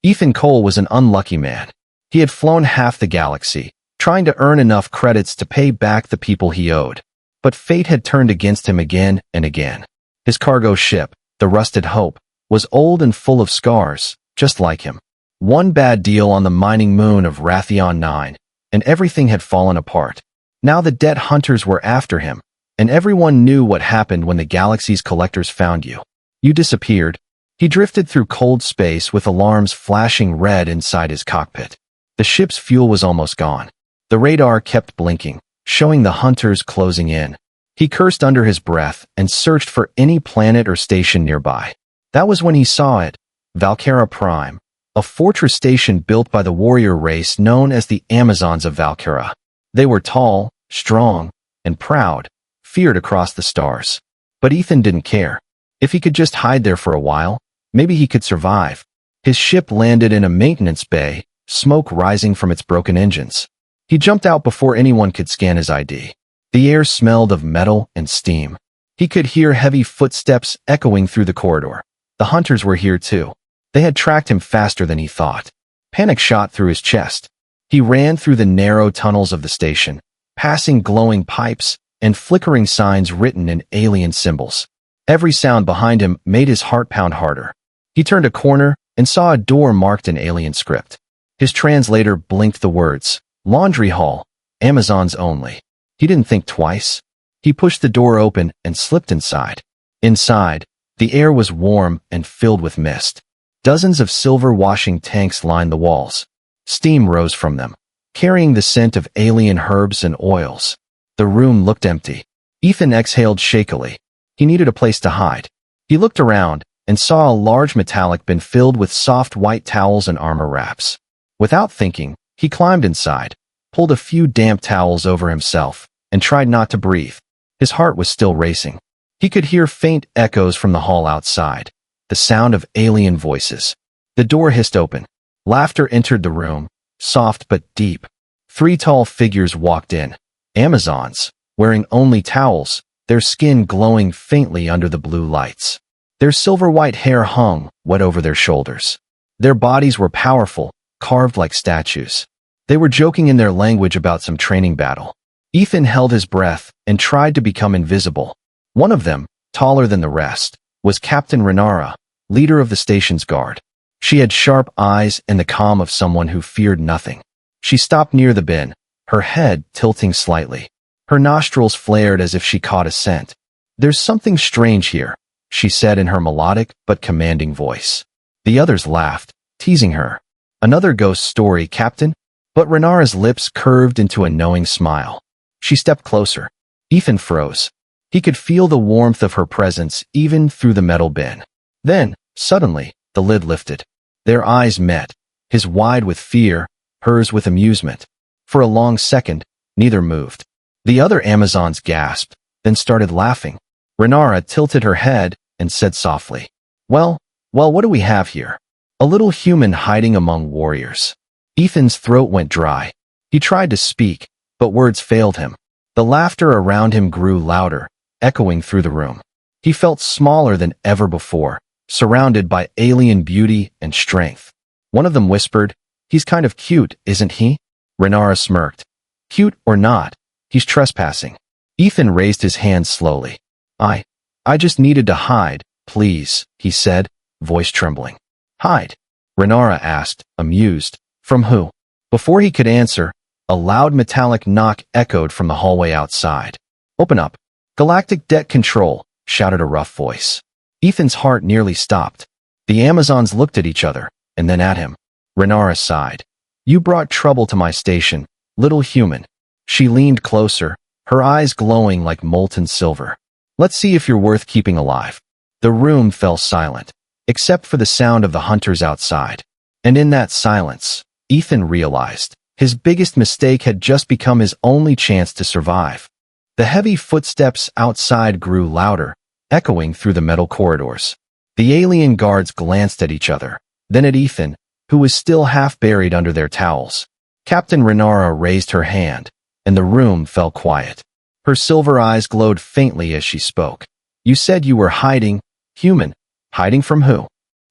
Ethan Cole was an unlucky man. He had flown half the galaxy, trying to earn enough credits to pay back the people he owed. But fate had turned against him again and again. His cargo ship, the Rusted Hope, was old and full of scars, just like him. One bad deal on the mining moon of Rathion 9, and everything had fallen apart. Now the debt hunters were after him, and everyone knew what happened when the galaxy's collectors found you. You disappeared. He drifted through cold space with alarms flashing red inside his cockpit. The ship's fuel was almost gone. The radar kept blinking, showing the hunters closing in. He cursed under his breath and searched for any planet or station nearby. That was when he saw it, Valkyra Prime, a fortress station built by the warrior race known as the Amazons of Valkyra. They were tall, strong, and proud, feared across the stars. But Ethan didn't care. If he could just hide there for a while, maybe he could survive. His ship landed in a maintenance bay, smoke rising from its broken engines. He jumped out before anyone could scan his ID. The air smelled of metal and steam. He could hear heavy footsteps echoing through the corridor. The hunters were here too. They had tracked him faster than he thought. Panic shot through his chest. He ran through the narrow tunnels of the station, passing glowing pipes and flickering signs written in alien symbols. Every sound behind him made his heart pound harder. He turned a corner and saw a door marked in alien script. His translator blinked the words, "Laundry Hall, Amazons only." He didn't think twice. He pushed the door open and slipped inside. Inside, the air was warm and filled with mist. Dozens of silver washing tanks lined the walls. Steam rose from them, carrying the scent of alien herbs and oils. The room looked empty. Ethan exhaled shakily. He needed a place to hide. He looked around and saw a large metallic bin filled with soft white towels and armor wraps. Without thinking, he climbed inside, pulled a few damp towels over himself, and tried not to breathe. His heart was still racing. He could hear faint echoes from the hall outside, the sound of alien voices. The door hissed open. Laughter entered the room, soft but deep. 3 tall figures walked in. Amazons, wearing only towels, their skin glowing faintly under the blue lights. Their silver-white hair hung, wet over their shoulders. Their bodies were powerful, carved like statues. They were joking in their language about some training battle. Ethan held his breath and tried to become invisible. One of them, taller than the rest, was Captain Renara, leader of the station's guard. She had sharp eyes and the calm of someone who feared nothing. She stopped near the bin, her head tilting slightly. Her nostrils flared as if she caught a scent. "There's something strange here," she said in her melodic but commanding voice. The others laughed, teasing her. "Another ghost story, Captain?" But Renara's lips curved into a knowing smile. She stepped closer. Ethan froze. He could feel the warmth of her presence even through the metal bin. Then, suddenly, the lid lifted. Their eyes met, his wide with fear, hers with amusement. For a long second, neither moved. The other Amazons gasped, then started laughing. Renara tilted her head and said softly, Well, what do we have here? A little human hiding among warriors." Ethan's throat went dry. He tried to speak, but words failed him. The laughter around him grew louder, echoing through the room. He felt smaller than ever before, surrounded by alien beauty and strength. One of them whispered, "He's kind of cute, isn't he?" Renara smirked. "Cute or not, he's trespassing." Ethan raised his hand slowly. I just needed to hide, please," he said, voice trembling. "Hide?" Renara asked, amused. "From who?" Before he could answer, a loud metallic knock echoed from the hallway outside. "Open up." "Galactic Debt Control," shouted a rough voice. Ethan's heart nearly stopped. The Amazons looked at each other, and then at him. Renara sighed. "You brought trouble to my station, little human." She leaned closer, her eyes glowing like molten silver. "Let's see if you're worth keeping alive." The room fell silent, except for the sound of the hunters outside. And in that silence, Ethan realized his biggest mistake had just become his only chance to survive. The heavy footsteps outside grew louder, echoing through the metal corridors. The alien guards glanced at each other, then at Ethan, who was still half buried under their towels. Captain Renara raised her hand, and the room fell quiet. Her silver eyes glowed faintly as she spoke. "You said you were hiding, human. Hiding from who?"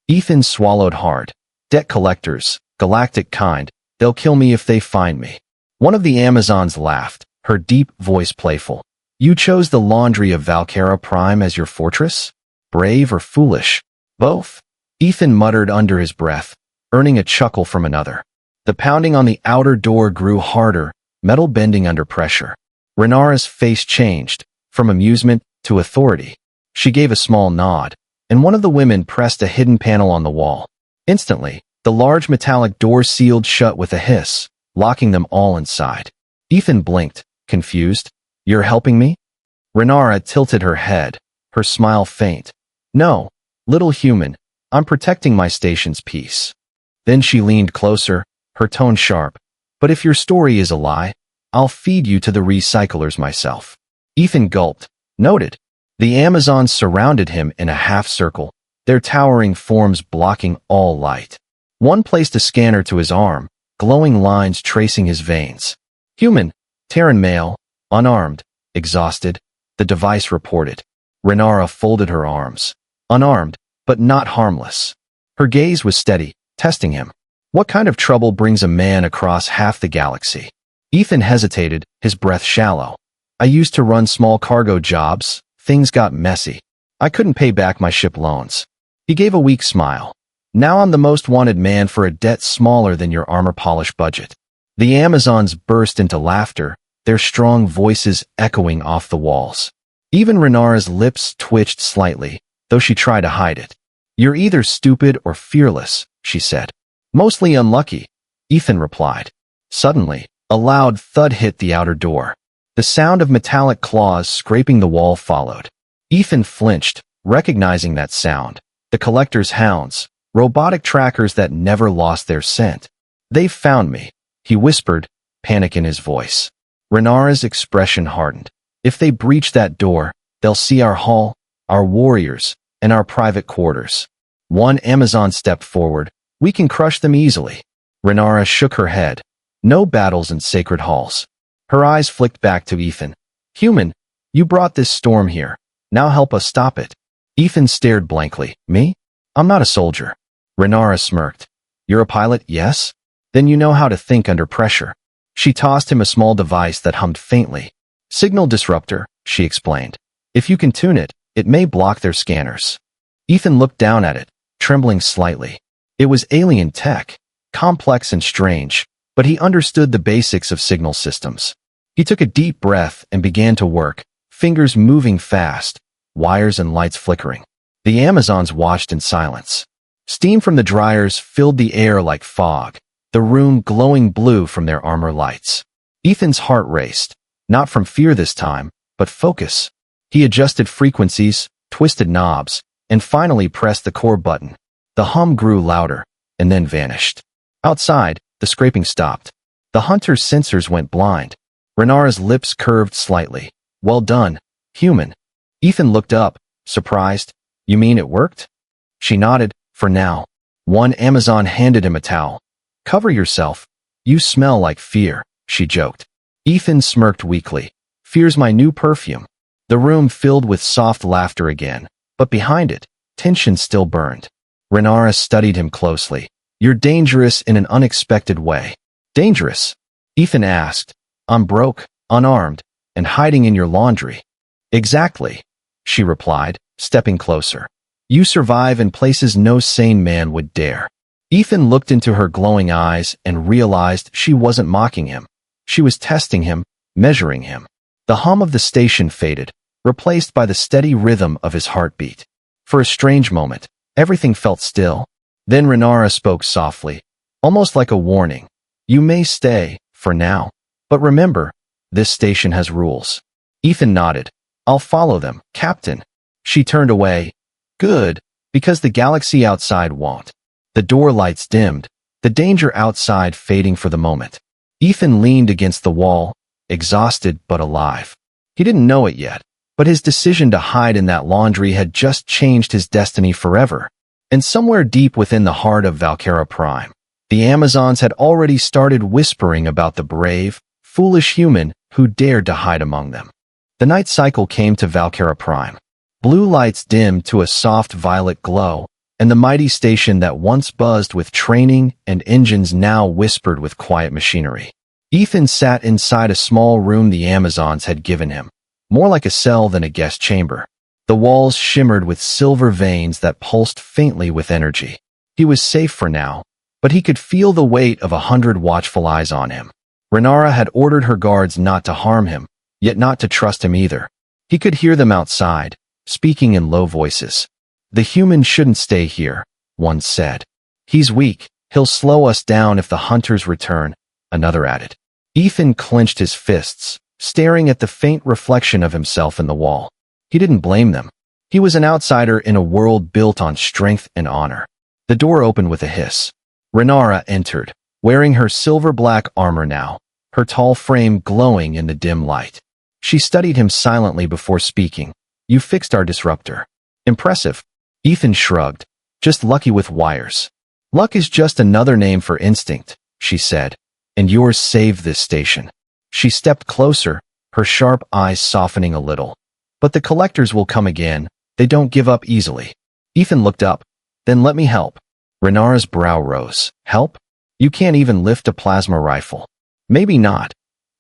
Ethan swallowed hard. Debt collectors, galactic kind, they'll kill me if they find me. One of the Amazons laughed, her deep voice playful. You chose the laundry of Valkyra Prime as your fortress? Brave or foolish? Both. Ethan muttered under his breath, earning a chuckle from another. The pounding on the outer door grew harder, metal bending under pressure. Renara's face changed, from amusement to authority. She gave a small nod, and one of the women pressed a hidden panel on the wall. Instantly, the large metallic door sealed shut with a hiss, locking them all inside. Ethan blinked, confused. You're helping me? Renara tilted her head, her smile faint. No, little human, I'm protecting my station's peace. Then she leaned closer, her tone sharp. But if your story is a lie, I'll feed you to the recyclers myself. Ethan gulped. Noted. The Amazons surrounded him in a half-circle, their towering forms blocking all light. One placed a scanner to his arm, glowing lines tracing his veins. Human, Terran male, unarmed, exhausted, the device reported. Renara folded her arms. Unarmed, but not harmless. Her gaze was steady, testing him. What kind of trouble brings a man across half the galaxy? Ethan hesitated, his breath shallow. I used to run small cargo jobs. Things got messy. I couldn't pay back my ship loans. He gave a weak smile. Now I'm the most wanted man for a debt smaller than your armor polish budget. The Amazons burst into laughter, their strong voices echoing off the walls. Even Renara's lips twitched slightly, though she tried to hide it. You're either stupid or fearless, she said. Mostly unlucky, Ethan replied. Suddenly, a loud thud hit the outer door. The sound of metallic claws scraping the wall followed. Ethan flinched, recognizing that sound. The collector's hounds, robotic trackers that never lost their scent. They've found me, he whispered, panic in his voice. Renara's expression hardened. If they breach that door, they'll see our hall, our warriors, and our private quarters. One Amazon stepped forward. We can crush them easily. Renara shook her head. No battles in sacred halls. Her eyes flicked back to Ethan. Human, you brought this storm here. Now help us stop it. Ethan stared blankly. Me? I'm not a soldier. Renara smirked. You're a pilot, yes? Then you know how to think under pressure. She tossed him a small device that hummed faintly. Signal disruptor, she explained. If you can tune it, it may block their scanners. Ethan looked down at it, trembling slightly. It was alien tech, complex and strange, but he understood the basics of signal systems. He took a deep breath and began to work, fingers moving fast, wires and lights flickering. The Amazons watched in silence. Steam from the dryers filled the air like fog, the room glowing blue from their armor lights. Ethan's heart raced, not from fear this time, but focus. He adjusted frequencies, twisted knobs, and finally pressed the core button. The hum grew louder, and then vanished. Outside, the scraping stopped. The hunter's sensors went blind. Renara's lips curved slightly. Well done, human. Ethan looked up, surprised. You mean it worked? She nodded, for now. One Amazon handed him a towel. Cover yourself. You smell like fear, she joked. Ethan smirked weakly. Fear's my new perfume. The room filled with soft laughter again, but behind it, tension still burned. Renara studied him closely. You're dangerous in an unexpected way. Dangerous? Ethan asked. I'm broke, unarmed, and hiding in your laundry. Exactly, she replied, stepping closer. You survive in places no sane man would dare. Ethan looked into her glowing eyes and realized she wasn't mocking him. She was testing him, measuring him. The hum of the station faded, replaced by the steady rhythm of his heartbeat. For a strange moment, everything felt still. Then Renara spoke softly, almost like a warning. You may stay, for now. But remember, this station has rules. Ethan nodded. I'll follow them, Captain. She turned away. Good, because the galaxy outside won't. The door lights dimmed, the danger outside fading for the moment. Ethan leaned against the wall, exhausted but alive. He didn't know it yet, but his decision to hide in that laundry had just changed his destiny forever. And somewhere deep within the heart of Valkyra Prime, the Amazons had already started whispering about the brave, foolish human who dared to hide among them. The night cycle came to Valkyra Prime. Blue lights dimmed to a soft violet glow, and the mighty station that once buzzed with training and engines now whispered with quiet machinery. Ethan sat inside a small room the Amazons had given him, more like a cell than a guest chamber. The walls shimmered with silver veins that pulsed faintly with energy. He was safe for now, but he could feel the weight of 100 watchful eyes on him. Renara had ordered her guards not to harm him, yet not to trust him either. He could hear them outside, speaking in low voices. "The human shouldn't stay here," one said. "He's weak. He'll slow us down if the hunters return," another added. Ethan clenched his fists, staring at the faint reflection of himself in the wall. He didn't blame them. He was an outsider in a world built on strength and honor. The door opened with a hiss. Renara entered, wearing her silver-black armor now, her tall frame glowing in the dim light. She studied him silently before speaking. "You fixed our disruptor." "Impressive." Ethan shrugged. "Just lucky with wires." "Luck is just another name for instinct," she said, "and yours saved this station." She stepped closer, her sharp eyes softening a little. "But the collectors will come again. They don't give up easily." Ethan looked up. "Then let me help." Renara's brow rose. "Help? You can't even lift a plasma rifle." "Maybe not,"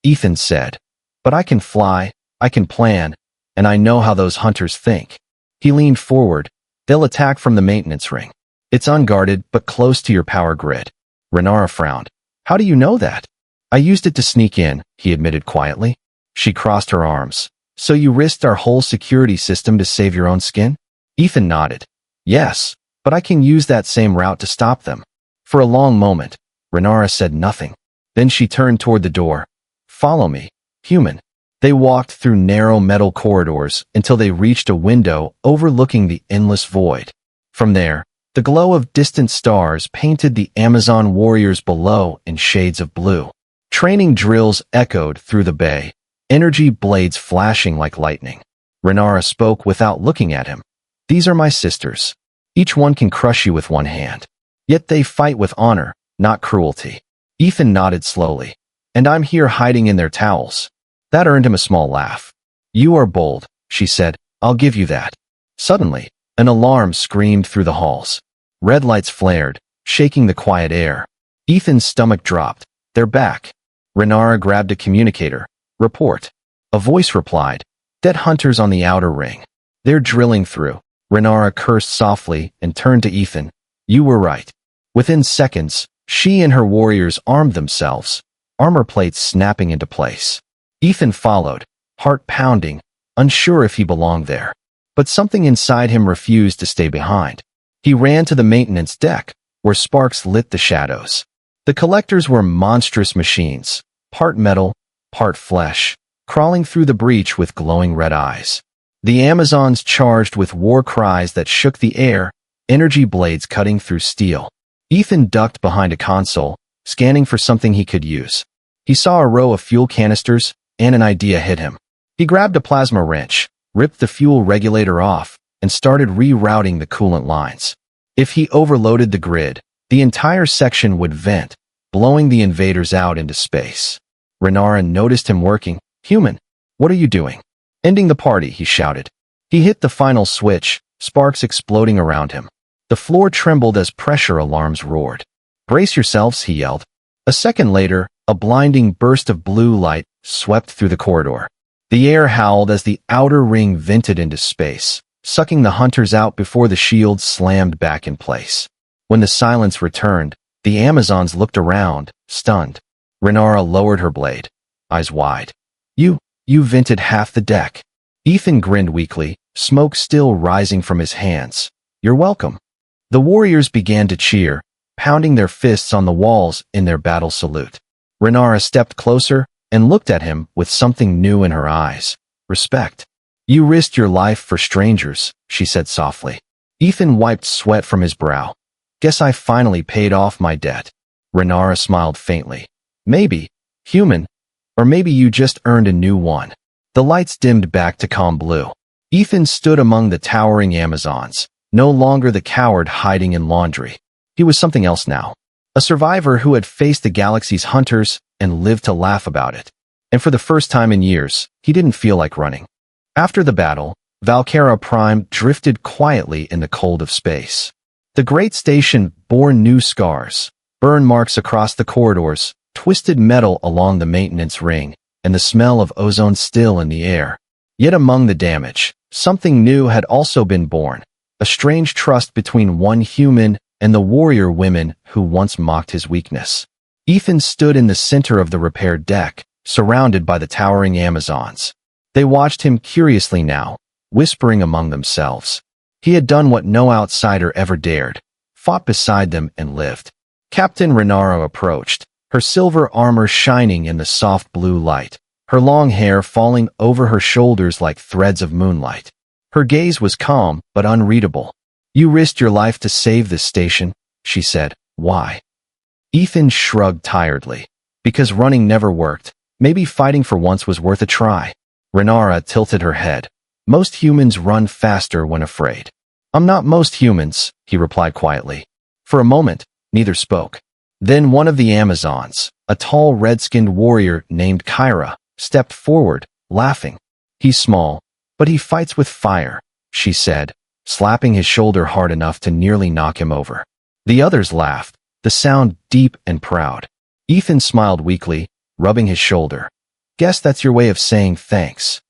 Ethan said. "But I can fly, I can plan, and I know how those hunters think." He leaned forward. "They'll attack from the maintenance ring. It's unguarded, but close to your power grid." Renara frowned. "How do you know that?" "I used it to sneak in," he admitted quietly. She crossed her arms. "So you risked our whole security system to save your own skin?" Ethan nodded. "Yes, but I can use that same route to stop them." For a long moment, Renara said nothing. Then she turned toward the door. "Follow me, human." They walked through narrow metal corridors until they reached a window overlooking the endless void. From there, the glow of distant stars painted the Amazon warriors below in shades of blue. Training drills echoed through the bay, energy blades flashing like lightning. Renara spoke without looking at him. "These are my sisters. Each one can crush you with one hand. Yet they fight with honor, not cruelty." Ethan nodded slowly. "And I'm here hiding in their towels." That earned him a small laugh. "You are bold," she said. "I'll give you that." Suddenly, an alarm screamed through the halls. Red lights flared, shaking the quiet air. Ethan's stomach dropped. "They're back." Renara grabbed a communicator. "Report." A voice replied. "Dead hunters on the outer ring. They're drilling through." Renara cursed softly and turned to Ethan. "You were right." Within seconds, she and her warriors armed themselves, armor plates snapping into place. Ethan followed, heart pounding, unsure if he belonged there. But something inside him refused to stay behind. He ran to the maintenance deck, where sparks lit the shadows. The collectors were monstrous machines, part metal, part flesh, crawling through the breach with glowing red eyes. The Amazons charged with war cries that shook the air, energy blades cutting through steel. Ethan ducked behind a console, scanning for something he could use. He saw a row of fuel canisters, and an idea hit him. He grabbed a plasma wrench, ripped the fuel regulator off, and started rerouting the coolant lines. If he overloaded the grid, the entire section would vent, blowing the invaders out into space. Renara noticed him working. "Human, what are you doing?" "Ending the party," he shouted. He hit the final switch, sparks exploding around him. The floor trembled as pressure alarms roared. "Brace yourselves," he yelled. A second later, a blinding burst of blue light swept through the corridor. The air howled as the outer ring vented into space, sucking the hunters out before the shields slammed back in place. When the silence returned, the Amazons looked around, stunned. Renara lowered her blade, eyes wide. You vented half the deck." Ethan grinned weakly, smoke still rising from his hands. "You're welcome." The warriors began to cheer, pounding their fists on the walls in their battle salute. Renara stepped closer and looked at him with something new in her eyes. "Respect." "You risked your life for strangers," she said softly. Ethan wiped sweat from his brow. "Guess I finally paid off my debt." Renara smiled faintly. "Maybe, human, or maybe you just earned a new one." The lights dimmed back to calm blue. Ethan stood among the towering Amazons, no longer the coward hiding in laundry. He was something else now. A survivor who had faced the galaxy's hunters and lived to laugh about it. And for the first time in years, he didn't feel like running. After the battle, Valkyra Prime drifted quietly in the cold of space. The great station bore new scars, burn marks across the corridors, twisted metal along the maintenance ring, and the smell of ozone still in the air. Yet among the damage, something new had also been born, a strange trust between one human and the warrior women who once mocked his weakness. Ethan stood in the center of the repaired deck, surrounded by the towering Amazons. They watched him curiously now, whispering among themselves. He had done what no outsider ever dared, fought beside them and lived. Captain Renara approached, her silver armor shining in the soft blue light, her long hair falling over her shoulders like threads of moonlight. Her gaze was calm but unreadable. "You risked your life to save this station," she said. "Why?" Ethan shrugged tiredly. "Because running never worked. Maybe fighting for once was worth a try." Renara tilted her head. "Most humans run faster when afraid." "I'm not most humans," he replied quietly. For a moment, neither spoke. Then one of the Amazons, a tall red-skinned warrior named Kyra, stepped forward, laughing. "He's small, but he fights with fire," she said, slapping his shoulder hard enough to nearly knock him over. The others laughed, the sound deep and proud. Ethan smiled weakly, rubbing his shoulder. "Guess that's your way of saying thanks."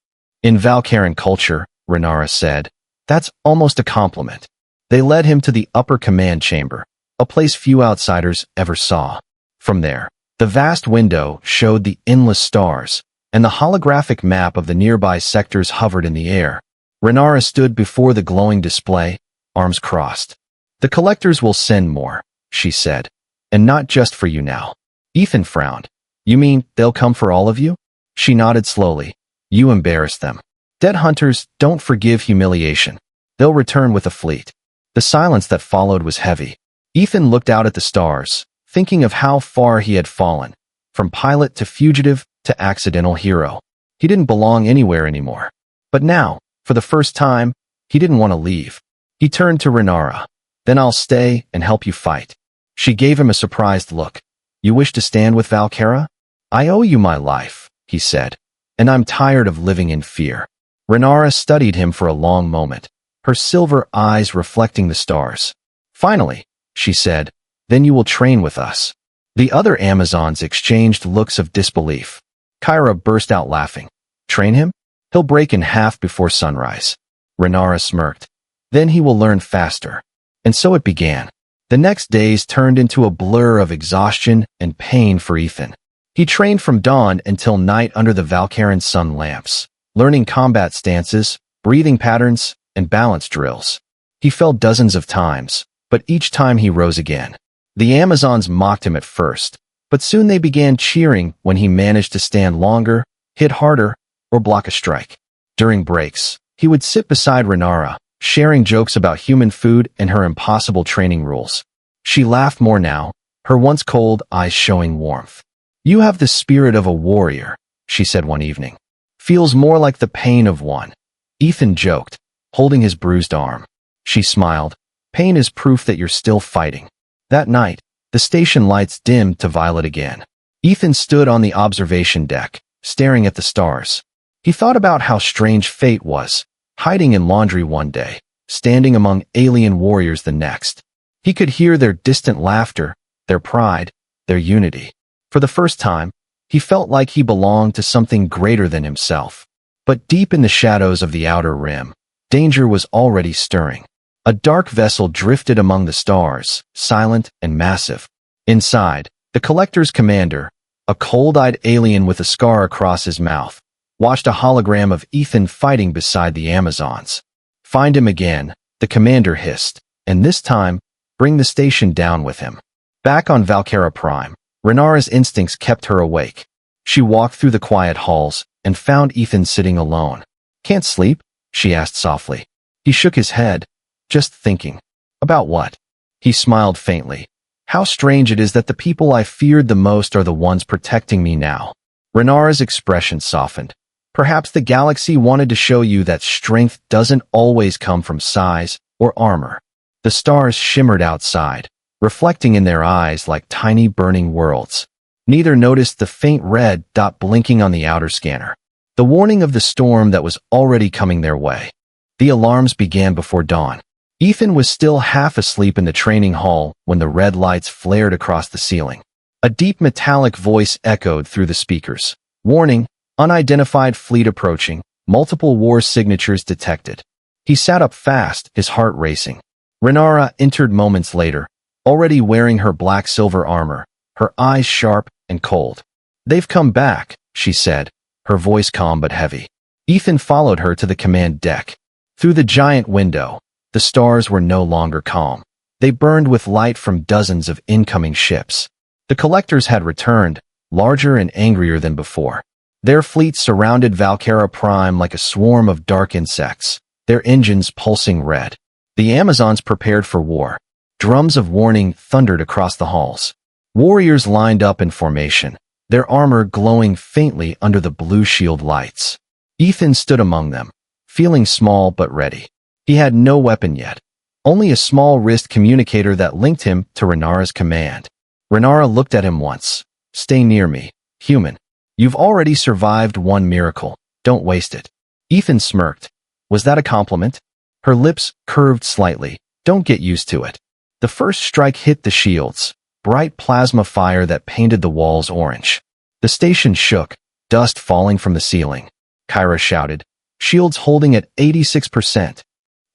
"In Valkyrian culture," Renara said, "that's almost a compliment." They led him to the upper command chamber, a place few outsiders ever saw. From there, the vast window showed the endless stars, and the holographic map of the nearby sectors hovered in the air. Renara stood before the glowing display, arms crossed. "The collectors will send more," she said, "and not just for you now." Ethan frowned. "You mean they'll come for all of you?" She nodded slowly. "You embarrassed them. Dead hunters don't forgive humiliation. They'll return with a fleet." The silence that followed was heavy. Ethan looked out at the stars, thinking of how far he had fallen, from pilot to fugitive to accidental hero. He didn't belong anywhere anymore. But now, for the first time, he didn't want to leave. He turned to Renara. "Then I'll stay and help you fight." She gave him a surprised look. "You wish to stand with Valkyra?" "I owe you my life," he said, "and I'm tired of living in fear." Renara studied him for a long moment, her silver eyes reflecting the stars. "Finally," she said, "then you will train with us." The other Amazons exchanged looks of disbelief. Kyra burst out laughing. "Train him? He'll break in half before sunrise." Renara smirked. "Then he will learn faster." And so it began. The next days turned into a blur of exhaustion and pain for Ethan. He trained from dawn until night under the Valkyrian sun lamps, learning combat stances, breathing patterns, and balance drills. He fell dozens of times, but each time he rose again. The Amazons mocked him at first, but soon they began cheering when he managed to stand longer, hit harder, or block a strike. During breaks, he would sit beside Renara, sharing jokes about human food and her impossible training rules. She laughed more now, her once cold eyes showing warmth. "You have the spirit of a warrior," she said one evening. "Feels more like the pain of one." Ethan joked, holding his bruised arm. She smiled. "Pain is proof that you're still fighting." That night, the station lights dimmed to violet again. Ethan stood on the observation deck, staring at the stars. He thought about how strange fate was, hiding in laundry one day, standing among alien warriors the next. He could hear their distant laughter, their pride, their unity. For the first time, he felt like he belonged to something greater than himself. But deep in the shadows of the outer rim, danger was already stirring. A dark vessel drifted among the stars, silent and massive. Inside, the Collector's commander, a cold-eyed alien with a scar across his mouth, watched a hologram of Ethan fighting beside the Amazons. "Find him again," the commander hissed, "and this time, bring the station down with him." Back on Valkyra Prime, Renara's instincts kept her awake. She walked through the quiet halls and found Ethan sitting alone. "Can't sleep?" she asked softly. He shook his head. "Just thinking." "About what?" He smiled faintly. "How strange it is that the people I feared the most are the ones protecting me now." Renara's expression softened. "Perhaps the galaxy wanted to show you that strength doesn't always come from size or armor." The stars shimmered outside, reflecting in their eyes like tiny burning worlds. Neither noticed the faint red dot blinking on the outer scanner, the warning of the storm that was already coming their way. The alarms began before dawn. Ethan was still half asleep in the training hall when the red lights flared across the ceiling. A deep metallic voice echoed through the speakers. Warning, unidentified fleet approaching, multiple war signatures detected. He sat up fast, his heart racing. Renara entered moments later, already wearing her black-silver armor, her eyes sharp and cold. "They've come back," she said, her voice calm but heavy. Ethan followed her to the command deck. Through the giant window, the stars were no longer calm. They burned with light from dozens of incoming ships. The collectors had returned, larger and angrier than before. Their fleet surrounded Valkyra Prime like a swarm of dark insects, their engines pulsing red. The Amazons prepared for war. Drums of warning thundered across the halls. Warriors lined up in formation, their armor glowing faintly under the blue shield lights. Ethan stood among them, feeling small but ready. He had no weapon yet, only a small wrist communicator that linked him to Renara's command. Renara looked at him once. "Stay near me, human. You've already survived one miracle. Don't waste it." Ethan smirked. Was that a compliment? Her lips curved slightly. "Don't get used to it." The first strike hit the shields, bright plasma fire that painted the walls orange. The station shook, dust falling from the ceiling. Kyra shouted, "Shields holding at 86%.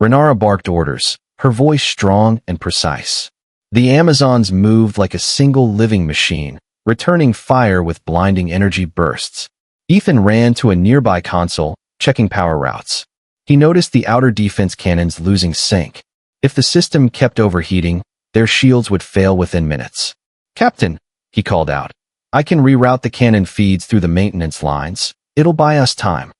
Renara barked orders, her voice strong and precise. The Amazons moved like a single living machine, returning fire with blinding energy bursts. Ethan ran to a nearby console, checking power routes. He noticed the outer defense cannons losing sync. If the system kept overheating, their shields would fail within minutes. "Captain," he called out, "I can reroute the cannon feeds through the maintenance lines. It'll buy us time."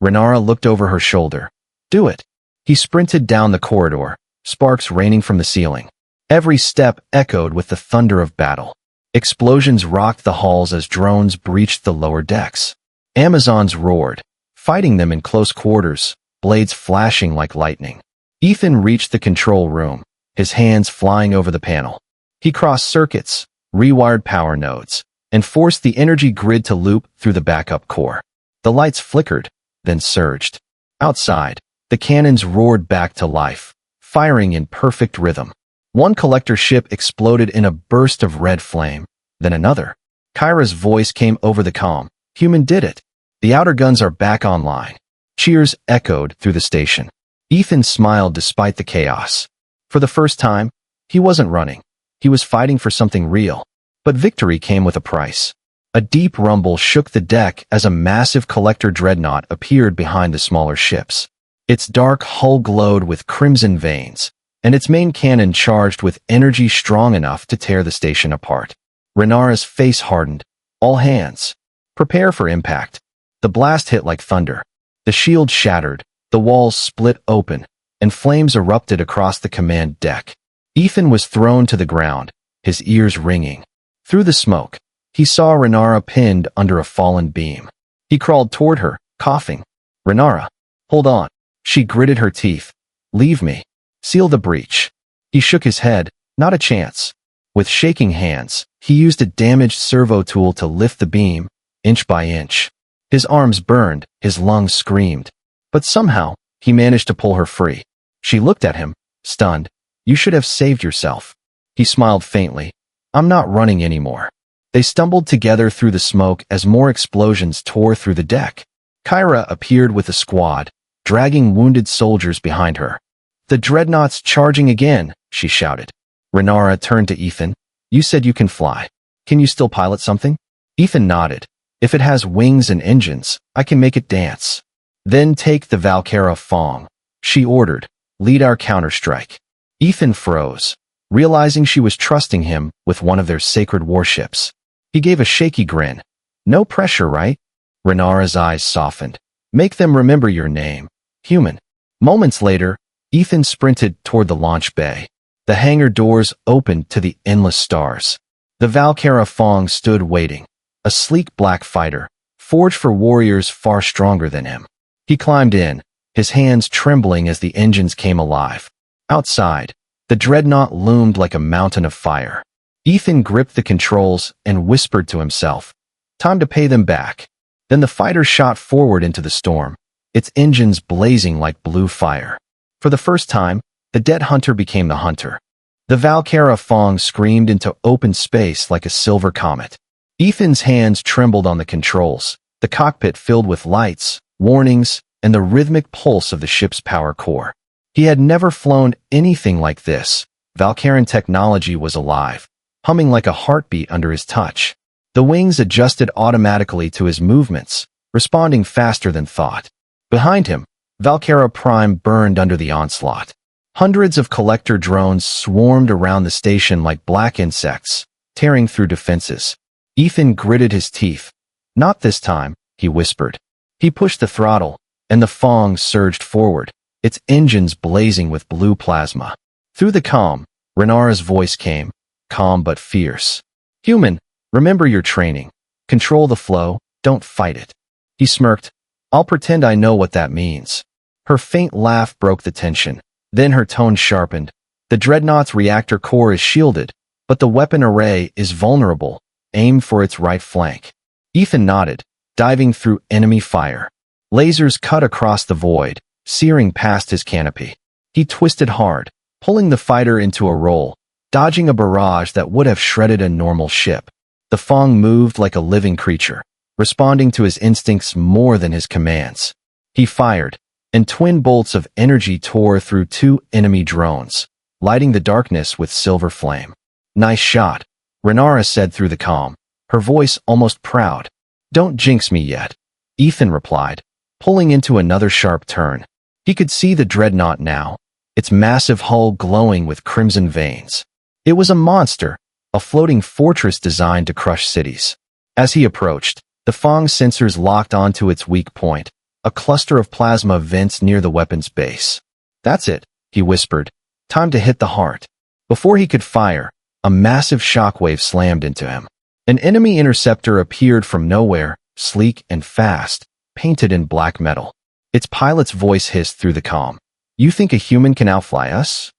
Renara looked over her shoulder. "Do it." He sprinted down the corridor, sparks raining from the ceiling. Every step echoed with the thunder of battle. Explosions rocked the halls as drones breached the lower decks. Amazons roared, fighting them in close quarters, blades flashing like lightning. Ethan reached the control room, his hands flying over the panel. He crossed circuits, rewired power nodes, and forced the energy grid to loop through the backup core. The lights flickered, then surged. Outside, the cannons roared back to life, firing in perfect rhythm. One collector ship exploded in a burst of red flame, then another. Kyra's voice came over the comm. "Human did it. The outer guns are back online." Cheers echoed through the station. Ethan smiled despite the chaos. For the first time, he wasn't running. He was fighting for something real. But victory came with a price. A deep rumble shook the deck as a massive collector dreadnought appeared behind the smaller ships. Its dark hull glowed with crimson veins, and its main cannon charged with energy strong enough to tear the station apart. Renara's face hardened. "All hands. Prepare for impact." The blast hit like thunder. The shield shattered, the walls split open, and flames erupted across the command deck. Ethan was thrown to the ground, his ears ringing. Through the smoke, he saw Renara pinned under a fallen beam. He crawled toward her, coughing. "Renara, hold on." She gritted her teeth. "Leave me. Seal the breach." He shook his head. Not a chance. With shaking hands, he used a damaged servo tool to lift the beam, inch by inch. His arms burned, his lungs screamed. But somehow, he managed to pull her free. She looked at him, stunned. "You should have saved yourself." He smiled faintly. "I'm not running anymore." They stumbled together through the smoke as more explosions tore through the deck. Kyra appeared with a squad, dragging wounded soldiers behind her. "The dreadnought's charging again," she shouted. Renara turned to Ethan. "You said you can fly. Can you still pilot something?" Ethan nodded. "If it has wings and engines, I can make it dance." "Then take the Valkyra Fong," she ordered. "Lead our counterstrike." Ethan froze, realizing she was trusting him with one of their sacred warships. He gave a shaky grin. "No pressure, right?" Renara's eyes softened. "Make them remember your name, human." Moments later, Ethan sprinted toward the launch bay. The hangar doors opened to the endless stars. The Valkyra Fong stood waiting, a sleek black fighter, forged for warriors far stronger than him. He climbed in, his hands trembling as the engines came alive. Outside, the dreadnought loomed like a mountain of fire. Ethan gripped the controls and whispered to himself, "Time to pay them back." Then the fighter shot forward into the storm, its engines blazing like blue fire. For the first time, The dead hunter became the hunter. The Valkyra Fong screamed into open space like a silver comet. Ethan's hands trembled on the controls, the cockpit filled with lights, warnings, and the rhythmic pulse of the ship's power core. He had never flown anything like this. Valkyran technology was alive, humming like a heartbeat under his touch. The wings adjusted automatically to his movements, responding faster than thought. Behind him, Valkyra Prime burned under the onslaught. Hundreds of collector drones swarmed around the station like black insects, tearing through defenses. Ethan gritted his teeth. "Not this time," he whispered. He pushed the throttle, and the Fong surged forward, its engines blazing with blue plasma. Through the comm, Renara's voice came, calm but fierce. "Human, remember your training. Control the flow, don't fight it." He smirked. "I'll pretend I know what that means." Her faint laugh broke the tension. Then her tone sharpened. "The Dreadnought's reactor core is shielded, but the weapon array is vulnerable. Aim for its right flank." Ethan nodded, diving through enemy fire. Lasers cut across the void, searing past his canopy. He twisted hard, pulling the fighter into a roll, dodging a barrage that would have shredded a normal ship. The Fong moved like a living creature, responding to his instincts more than his commands. He fired, and twin bolts of energy tore through two enemy drones, lighting the darkness with silver flame. "Nice shot," Renara said through the comm, her voice almost proud. "Don't jinx me yet," Ethan replied, pulling into another sharp turn. He could see the Dreadnought now, its massive hull glowing with crimson veins. It was a monster, a floating fortress designed to crush cities. As he approached, the Fong sensors locked onto its weak point, a cluster of plasma vents near the weapon's base. "That's it," he whispered. "Time to hit the heart." Before he could fire, a massive shockwave slammed into him. An enemy interceptor appeared from nowhere, sleek and fast, painted in black metal. Its pilot's voice hissed through the comm. "You think a human can outfly us?"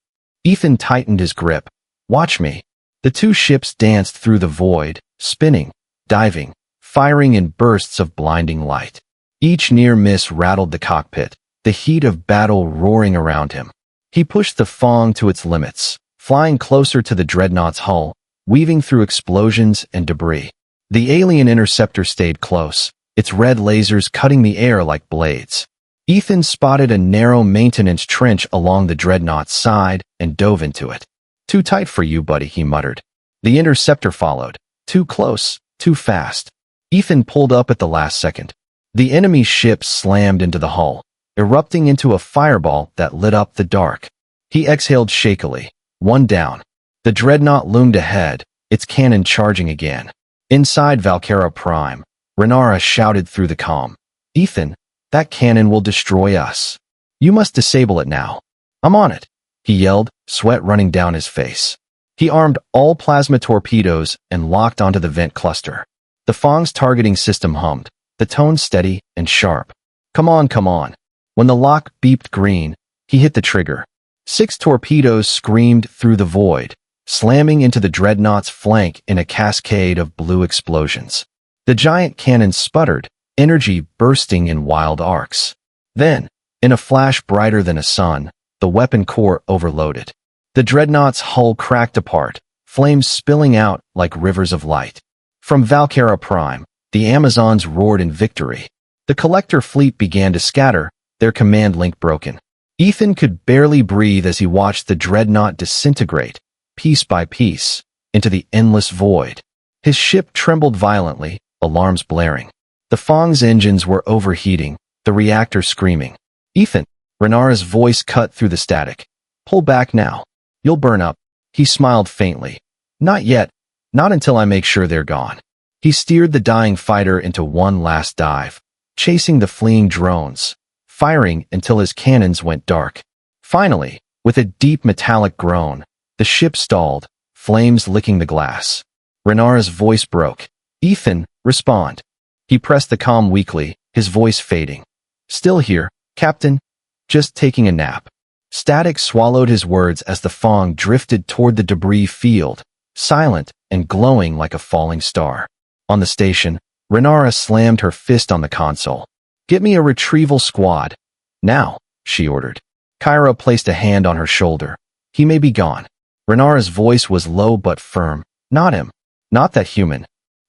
Ethan tightened his grip. "Watch me." The two ships danced through the void, spinning, diving, firing in bursts of blinding light. Each near miss rattled the cockpit, the heat of battle roaring around him. He pushed the Fong to its limits, flying closer to the Dreadnought's hull, weaving through explosions and debris. The alien interceptor stayed close, its red lasers cutting the air like blades. Ethan spotted a narrow maintenance trench along the Dreadnought's side and dove into it. "Too tight for you, buddy," he muttered. The interceptor followed. Too close, too fast. Ethan pulled up at the last second. The enemy ship slammed into the hull, erupting into a fireball that lit up the dark. He exhaled shakily. One down. The Dreadnought loomed ahead, its cannon charging again. Inside Valkyra Prime, Renara shouted through the comm. "Ethan, that cannon will destroy us. You must disable it now." "I'm on it," he yelled, sweat running down his face. He armed all plasma torpedoes and locked onto the vent cluster. The Fong's targeting system hummed, the tone steady and sharp. Come on, come on." When the lock beeped green, he hit the trigger. 6 torpedoes screamed through the void, slamming into the Dreadnought's flank in a cascade of blue explosions. The giant cannon sputtered, energy bursting in wild arcs. Then, in a flash brighter than a sun, the weapon core overloaded. The Dreadnought's hull cracked apart, flames spilling out like rivers of light. From Valkyra Prime, the Amazons roared in victory. The collector fleet began to scatter, their command link broken. Ethan could barely breathe as he watched the Dreadnought disintegrate, piece by piece, into the endless void. His ship trembled violently, alarms blaring. The Fong's engines were overheating, the reactor screaming. "Ethan," Renara's voice cut through the static. "Pull back now. You'll burn up." He smiled faintly. "Not yet. Not until I make sure they're gone." He steered the dying fighter into one last dive, chasing the fleeing drones, firing until his cannons went dark. Finally, with a deep metallic groan, the ship stalled, flames licking the glass. Renara's voice broke. "Ethan, respond." He pressed the comm weakly, his voice fading. "Still here, Captain. Just taking a nap." Static swallowed his words as the Fong drifted toward the debris field, silent and glowing like a falling star. On the station, Renara slammed her fist on the console. "Get me a retrieval squad. Now," she ordered. Kyra placed a hand on her shoulder. He may be gone. Renara's voice was low but firm. Not him. Not that human.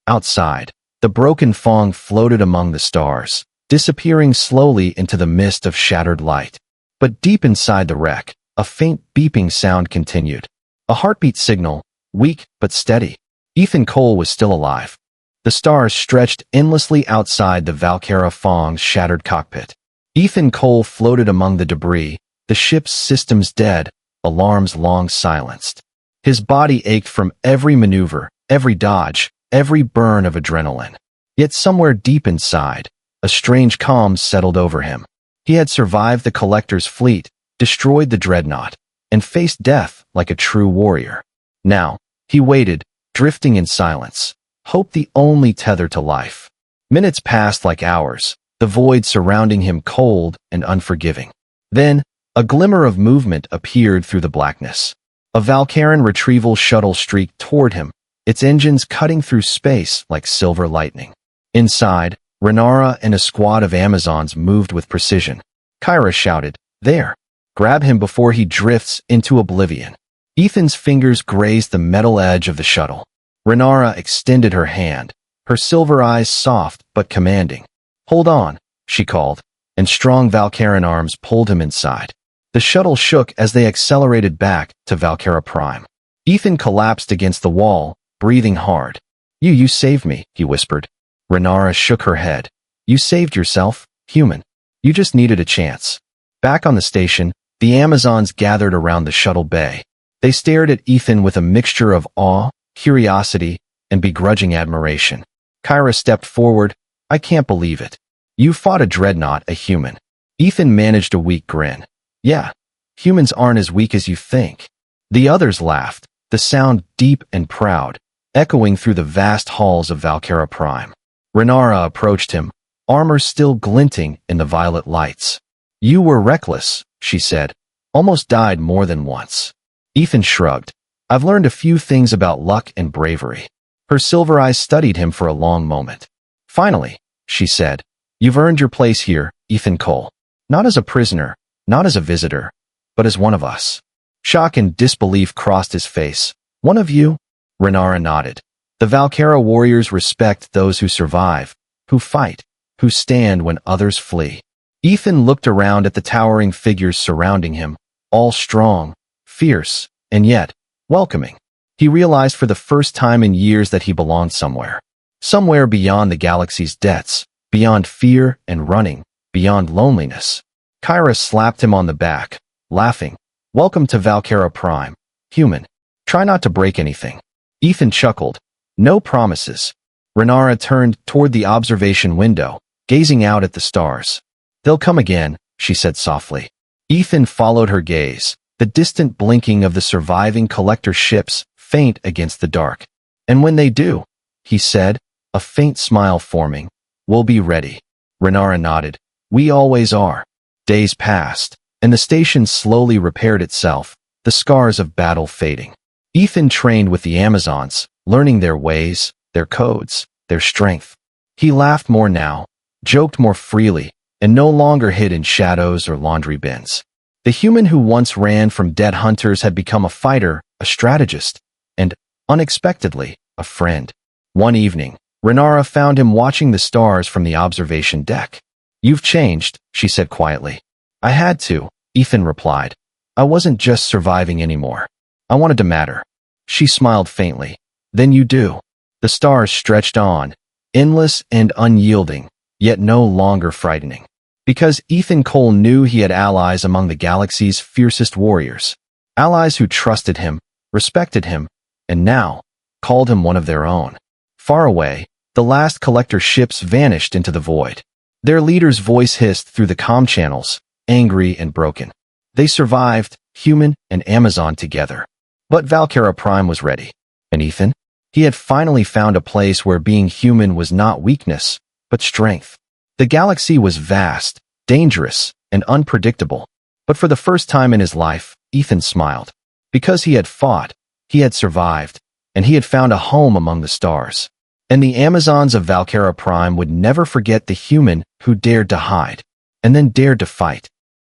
Outside, the broken Fong floated among the stars, disappearing slowly into the mist of shattered light. But deep inside the wreck, a faint beeping sound continued. A heartbeat signal, weak but steady. Ethan Cole was still alive. The stars stretched endlessly outside the Valkyra Fong's shattered cockpit. Ethan Cole floated among the debris, the ship's systems dead, alarms long silenced. His body ached from every maneuver, every dodge, every burn of adrenaline. Yet somewhere deep inside, a strange calm settled over him. He had survived the Collector's fleet, destroyed the dreadnought, and faced death like a true warrior. Now, he waited, drifting in silence, hope the only tether to life. Minutes passed like hours, the void surrounding him cold and unforgiving. Then, a glimmer of movement appeared through the blackness. A Valkyran retrieval shuttle streaked toward him, its engines cutting through space like silver lightning. Inside, Renara and a squad of Amazons moved with precision. Kyra shouted, "There! Grab him before he drifts into oblivion." Ethan's fingers grazed the metal edge of the shuttle. Renara extended her hand, her silver eyes soft but commanding. "Hold on," she called, and strong Valkyran arms pulled him inside. The shuttle shook as they accelerated back to Valkyra Prime. Ethan collapsed against the wall, breathing hard. You saved me," he whispered. Renara shook her head. "You saved yourself, human. You just needed a chance." Back on the station, the Amazons gathered around the shuttle bay. They stared at Ethan with a mixture of awe, curiosity, and begrudging admiration. Kyra stepped forward. "I can't believe it. You fought a dreadnought, a human." Ethan managed a weak grin. "Yeah, humans aren't as weak as you think." The others laughed, the sound deep and proud, echoing through the vast halls of Valkyra Prime. Renara approached him, armor still glinting in the violet lights. "You were reckless," she said. "Almost died more than once." Ethan shrugged. "I've learned a few things about luck and bravery." Her silver eyes studied him for a long moment. "Finally," she said, "you've earned your place here, Ethan Cole. Not as a prisoner, not as a visitor, but as one of us." Shock and disbelief crossed his face. "One of you?" Renara nodded. "The Valkyra warriors respect those who survive, who fight, who stand when others flee." Ethan looked around at the towering figures surrounding him, all strong, fierce, and yet welcoming. He realized for the first time in years that he belonged somewhere. Somewhere beyond the galaxy's debts, beyond fear and running, beyond loneliness. Kyra slapped him on the back, laughing. "Welcome to Valkyra Prime, human. Try not to break anything." Ethan chuckled. "No promises." Renara turned toward the observation window, gazing out at the stars. "They'll come again," she said softly. Ethan followed her gaze, the distant blinking of the surviving Collector ships faint against the dark. "And when they do," he said, a faint smile forming, "we'll be ready." Renara nodded. "We always are." Days passed, and the station slowly repaired itself, the scars of battle fading. Ethan trained with the Amazons, learning their ways, their codes, their strength. He laughed more now, joked more freely, and no longer hid in shadows or laundry bins. The human who once ran from dead hunters had become a fighter, a strategist, and, unexpectedly, a friend. One evening, Renara found him watching the stars from the observation deck. "You've changed," she said quietly. "I had to," Ethan replied. "I wasn't just surviving anymore. I wanted to matter." She smiled faintly. "Then you do." The stars stretched on, endless and unyielding, yet no longer frightening. Because Ethan Cole knew he had allies among the galaxy's fiercest warriors. Allies who trusted him, respected him, and now called him one of their own. Far away, the last Collector ships vanished into the void. Their leader's voice hissed through the comm channels, angry and broken. They survived, human and Amazon together. But Valkyra Prime was ready. And Ethan? He had finally found a place where being human was not weakness, but strength. The galaxy was vast, dangerous, and unpredictable. But for the first time in his life, Ethan smiled. Because he had fought, he had survived, and he had found a home among the stars. And the Amazons of Valkyra Prime would never forget the human who dared to hide, and then dared to fight.